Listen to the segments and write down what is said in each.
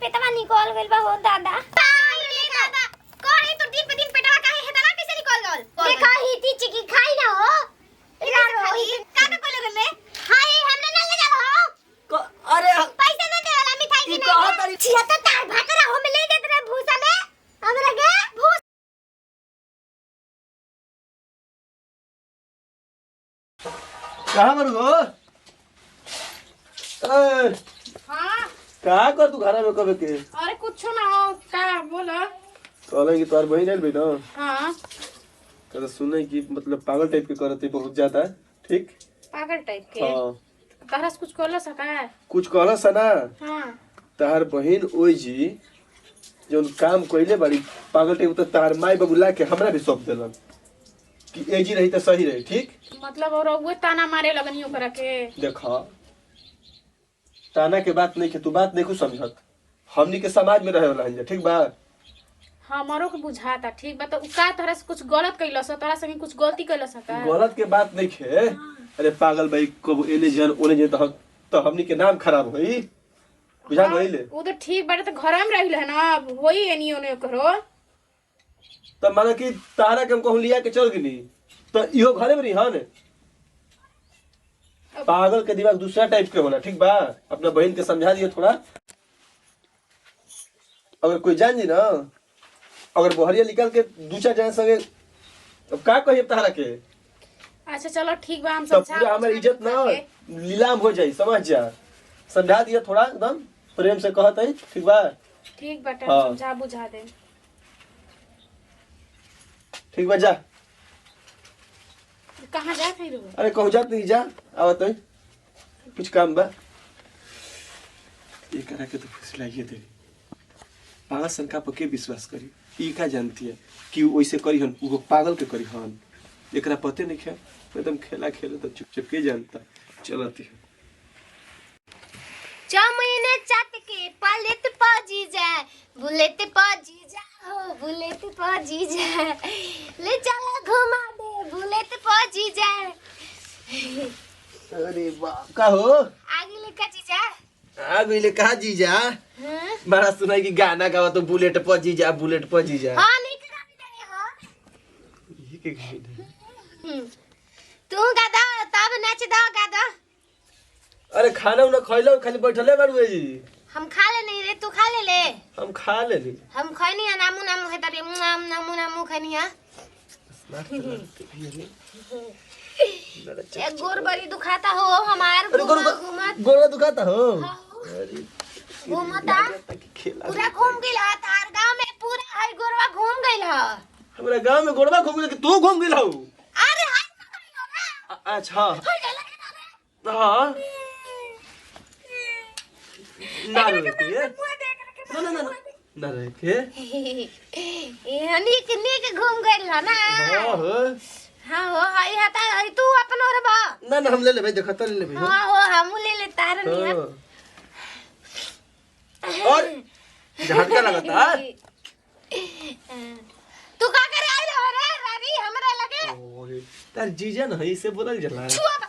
पेटवा निकल गइल बा हो दादा। अरे दादा कोई तो दिन पे दिन पेटवा काहे हेदला कैसे निकल गल? देखा ही ती चिकी खाई ना हो। इधर रोई का का कोले में हाय हमने ना ले जाओ हो। अरे पैसा ना देला मिठाई की कहो तरी छिया तो तार भातरा हो में ले देत रे भूसा में हमरा के भूस कहां मर गो? हाँ का कर तू घर में कबे के? अरे कुछ ना हो का बोला। कहले कि तोर बहिन आइल बे ना, हाँ तो सुने कि मतलब पागल टाइप के करत है बहुत ज्यादा। ठीक पागल टाइप के। हां तहरा से कुछ कहला सका है? कुछ कहला सना हाँ तार बहिन ओई जी जोन काम कइले बड़ी पागल टाइप तो तार माई बाबू ला के हमरा भी सौंप देलन कि ए जी रही तो सही रही। ठीक मतलब और वो ताना मारे लगनी ओकरा के। देखा ताना के बात नहीं के तू बात नहीं कुछ समझत, हमनी के समाज में रहे वाला हन। ठीक बा हमारो के बुझाता ठीक बा। तो उ का तहरा से कुछ गलत कइलस तहरा संगे कुछ गलती कइलस का? गलत के बात नहीं खे। अरे पागल भाई कब एने जन ओने जन तो हमनी के नाम खराब होई बुझा गइले। वो तो ठीक बाटे। तो घर में रहिल है ना अब होई एनी ओने करो। तब माने कि तारा के हम कहूं लिया के चल गनी तो इहो घरे में रही हन। पागल के दिमाग दूसरा टाइप के होला। ठीक बा अपना बहन के समझा दियो थोड़ा। अगर कोई जान जी ना अगर बहरिया निकाल के दूसरा जान संगे अब का कहिए तारा के अच्छा चलो ठीक बा हम तब समझा। पूरा हमारी इज्जत ना नीलाम हो जाई। समझ जा समझा दिया थोड़ा एकदम प्रेम से कहत है। ठीक बा ठीक बाटे हाँ। समझा बुझा दे। ठीक बा जा। कहाँ जा फिर? अरे कहूँ जात नहीं जा आवत है कुछ काम बा। ये करा के तो फुसलाइए दे पागल शंका पर के विश्वास करी। ई का जानती है कि वैसे करी हन वो पागल के करी हन एकरा पते नहीं है। एकदम खेला खेले तो चुप चुप के जानता चलती है। चमैने चाट के पलेट पाजी जाए बुलेट पाजी जा हो बुलेट पाजी जाए ले चला घुमा दे बुलेट पाजी जाए। अरे वाह का हो आगे ले का जीजा आ गइले कहा जीजा? हां बड़ा सुनाई कि गाना गावा तो बुलेट पर जीजा बुलेट पर जीजा। हां नहीं करा भी हां ये के गाना? तू गादा तब नाच दा गादा। अरे खाना उना खइलो खाली बैठले बाड़ू जी? हम खा ले नहीं रे तू खा ले ले। हम खा लेली। हम खैनी है नामू नामू है तरी नामू नामू खैनी है। एक गोर बड़ी दुखाता हो हमार घुमत गोरा दुखाता हो? अरे घूमता पूरा घूम गइला तार गांव में पूरा है गोरवा घूम गइला। हमरा गांव में गोरवा घूम के तू घूम गेल हो? अरे हाय पकड़ियो ना। अच्छा हाय लगे ना हां ना रे ना ना ना ना रे के ये नीक घूम गइला ना। हां हो हां हो हाय हता है तू अपनो रे बा। ना ना हम ले लेबै देखत ले लेबै। हां हो हम ले ले तार नहीं और झटका लगता तू का करे आई रे रानी हमरा लगे। ओए तार जीजा न है से बोलल जला। छुआ बा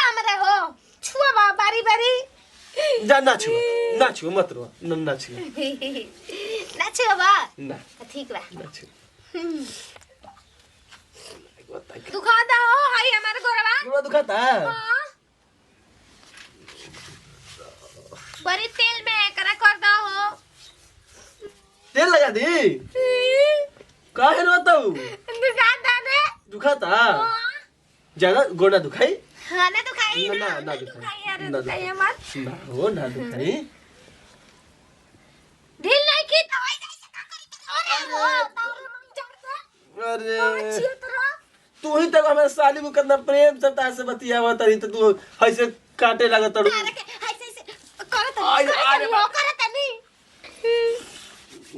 हमरा हो छुआ बा बारी बारी जा ना छुआ मत रो ना छुआ ना छुआ बा ना ठीक बा ना छुआ। दुखाता हो हाय हमारे गोरवा गोरा दुखाता? हाँ। बड़ी तेल में करा कर दो हो। तेल लगा दी काहे रोता हूँ? दुखाता ने दुखाता ज्यादा गोड़ा दुखाई? हाँ ना दुखाई ना ना ना दुखाई यार ना दुखाई मत ना हो ना दुखाई। ढील नहीं की दवाई जैसे का करी अरे हो तारे मन चढ़ता अरे छियो तोरा तू ही तक हमारे साली को कितना प्रेम से तार से बतियावा तरी तो तू ऐसे काटे लागत तड़ू। तारे के ऐसे ऐसे करत अरे करत नहीं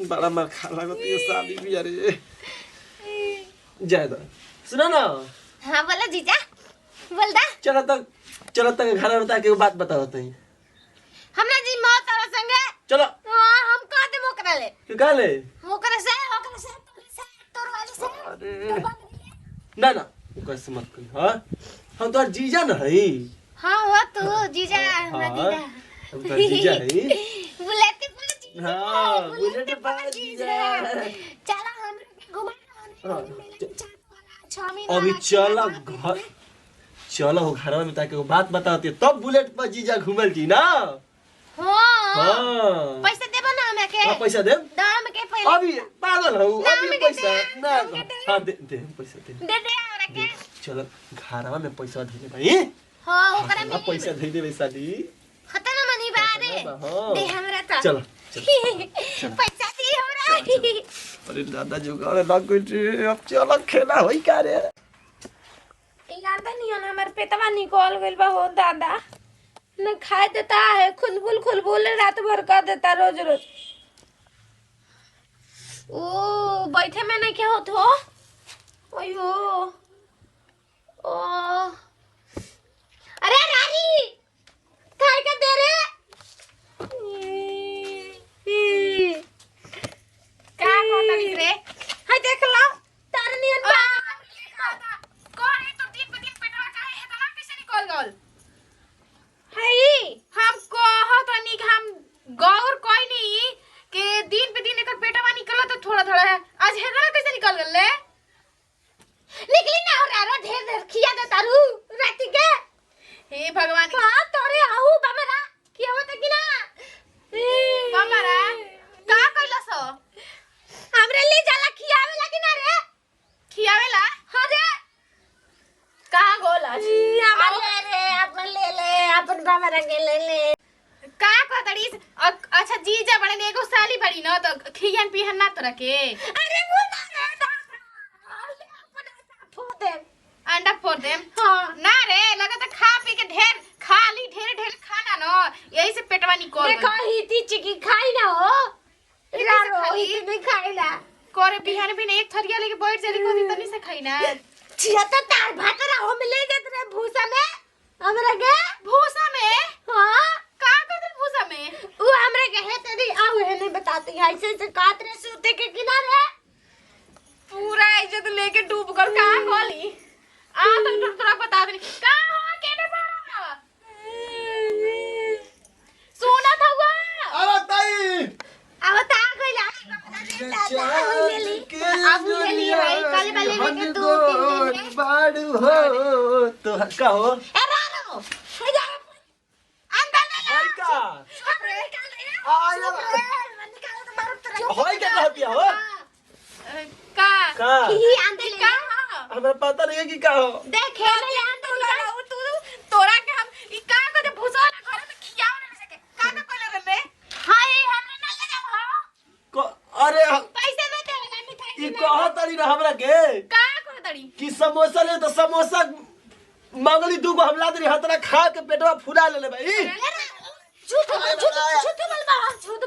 बड़ा मार खा लागत ये साली भी अरे ज्यादा सुना ना। हाँ बोला जीजा बोल दा चलो तक घर होता के बात बताओ तई हमरा जी मौत और संगे चलो। हां हम का दे मोकरा ले क्या ले होकर से तोर वाले से अरे ना ना कैसे मत कर। हाँ हम तो जीजा न है। हाँ हो तू जीजा हमरा हाँ जीजा हम तो जीजा है। बुलेट हां बुलेट बाजी जा चला हम घुमा अभी चलो घर चलो घर में ताकि वो बात बताती तब बुलेट पर जीजा घूमल जी ना। हां पैसा देबो ना हमें के पैसा दे दाम के पहले अभी पागल हो अभी पैसा ना हां दे पैसा दे दे हमरा के चलो घरवा में पैसा दे भाई। हां ओकरा में पैसा दे दे साली खतन मनी बारे दे हमरा त चलो पैसा दी हमरा। अरे दादा जुगाड़ लग गई अब चलो खेला होई का रे याद नहीं है हमारे पेटवा निकल गइल बा हो दादा न खाए देता है खुलबुल रात भर कर देता रोज रोज। ओ बैठे में नहीं क्या होत हो ओयो ओ अरे रानी खाए के दे रे का कोतली रे हाय देख लो तार नियन बा कौन है तो दिन पे दिन पेटवा काहे है तना कैसे निकल गल हाय हम कहत नहीं हम गौर कोई नहीं के दिन पे दिन एकर पेटवा निकलत तो थोड़ा थोड़ा है आज है तना कैसे निकल गल ले निकली ना हो रो ढेर खिया दे तारू राती के हे भगवान हां तोरे आऊ बमरा की होत कि ना बमरा का कइलस हमरे ले जाला खियावे लगी ना रे खियावेला हां रे कहां गोल आज ले रे अपन ले अपन बमरा के ले का कहतड़ी अच्छा जीजा बड़े ने एगो साली बड़ी न तो खियन पिहन ना तोरा के अरे वो ना रे अपन फो दे अंडा फोड़ देम हां ना रे लगत खा पी के ढेर खा ली ढेर खाना न यही से पेटवा निकल देखो हिती चिकी खाई ना हो इधर रो हिती नहीं खाई ना करे बिहान भी एक थरिया लेके बैठ जाली कोदी तनी से खाई ना छिया तो तार भात रहो मिले देत रे भूसा में हमरा के भूसा में हां का कर भूसा में वो हमरा के है तेरी आऊ है नहीं बताती ऐसे से काट रे सूते के किनारे पूरा इज्जत लेके डूब कर का गोली आ तक तोरा बता दे का हो केने मारा सोना था हुआ अरे ताई अब ता गइल अब ले ली भाई कल वाले में के 2-3 दिन में बाड़ू हो तो का हो ए रानो अंदर ले होई का आया होई क्या कहती हो का का ही अंदर ले का हमरा पता नहीं है कि का हो देखे ले अंदर ले तू तोरा के हम ई का करे भूसा घर में खियाव ना सके का कोले रे हाय हमरा ना ले जाओ अरे पैसे ना देगा मिठाई ई कहत रही ना हमरा के का कहतड़ी कि समोसा ले तो समोसा मंगली दू गो हमला दरी हतरा खा के पेटवा फुला ले भाई झूठ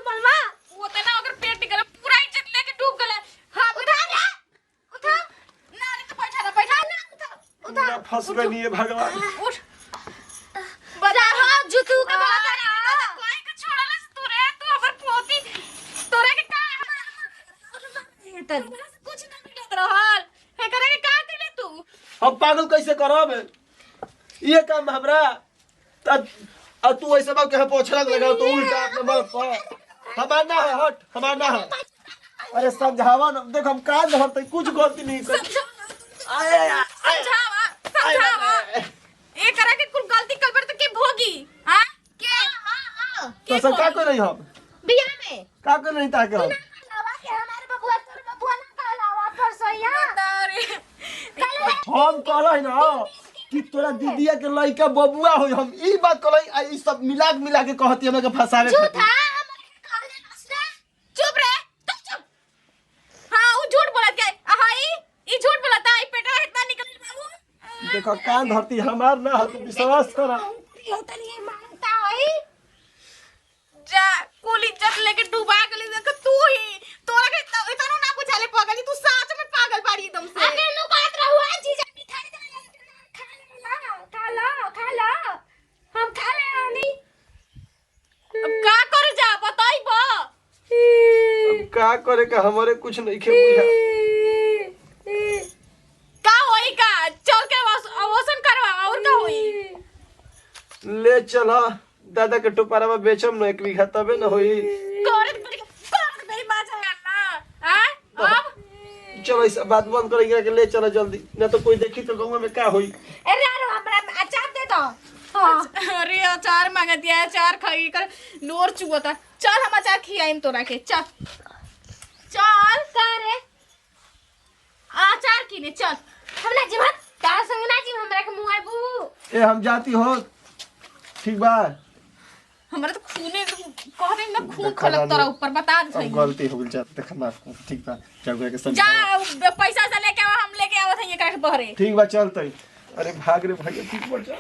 बोलवा वो तना अगर पेट निकल पूरा इज्जत लेके डूब गले हां उठा ना रे तो बैठा ना उधर फंस गई है भगवान उठ बजा हां जुतू के बात कोई के छोड़लस तू रे तू हमर पोती तोरा के का कुछ ना मिलत रहल हे करे के का दिले तू हम पागल कैसे करब ये काम हमरा अब तू ऐसे बात के पोछलक लगा तो उल्टा अपने मर पर हमार ना है हट हमार ना है अरे समझावा ना देख हम काज हम तो कुछ गलती नहीं कर समझावा ए करे के कुल गलती कलबर तो के भोगी हां के हां तो सब का कर रही हम बिया में का कर रही ताके हम लावा के हमारे बबुआ तोर बबुआ ना कहलावा पर सोया हम कहलै ना कि तोरा दीदिया के लइका बबुआ होई हम ई बात कहलै ई सब मिला के कहती हमरा के फसावे झूठा काले नसना चुप रे तू चुप हां वो झूठ बोलत के हाई ई झूठ बोलता ई पेटवा इतना निकल बाबू देखो कान धरती हमार ना है तो विश्वास करा यो तनी मानता होई जा कुल इज्जत लेके डूबा गली देख तू ही तोरा के इतना ना बुझाले पागल तू सच में पागल बाड़ी एकदम से अरे नु बात रहुआ जीजा मिठाई दे खा लो हम खा ले आनी अब का कर जा बताई बा अब का करे का हमारे कुछ नहीं खे बुझा का होई का चल के अवसन करवा और का होई ले चला दादा के टोपारा में बेचम न 1 बीघा तबे न होई करे ई सब बात बंद कर एकरा के ले चलो जल्दी ना तो कोई देखी तो गांव में का होई। अरे यार हमरा अचार दे दो। हां अरे अचार मांगे दिया, अचार खाई कर लोर चुगता। चल हम अचार खियाइम तोरा के, चल चल का रे अचार किने चल। हम ना जीवन तार संग ना जीव हमरा के मुंह आइबू। ए हम जाती हो ठीक बा। हमरा तो खूने कह दे ना, खून खलक तोरा ऊपर बता दे। अब गलती हो गेल जा देख माफ कर ठीक बा। जाओ के जा पैसा से लेके आवा, हम लेके आवत है ये काट बहरे। ठीक बा चलते। अरे भाग रे भैया ठीक बढ़ जा।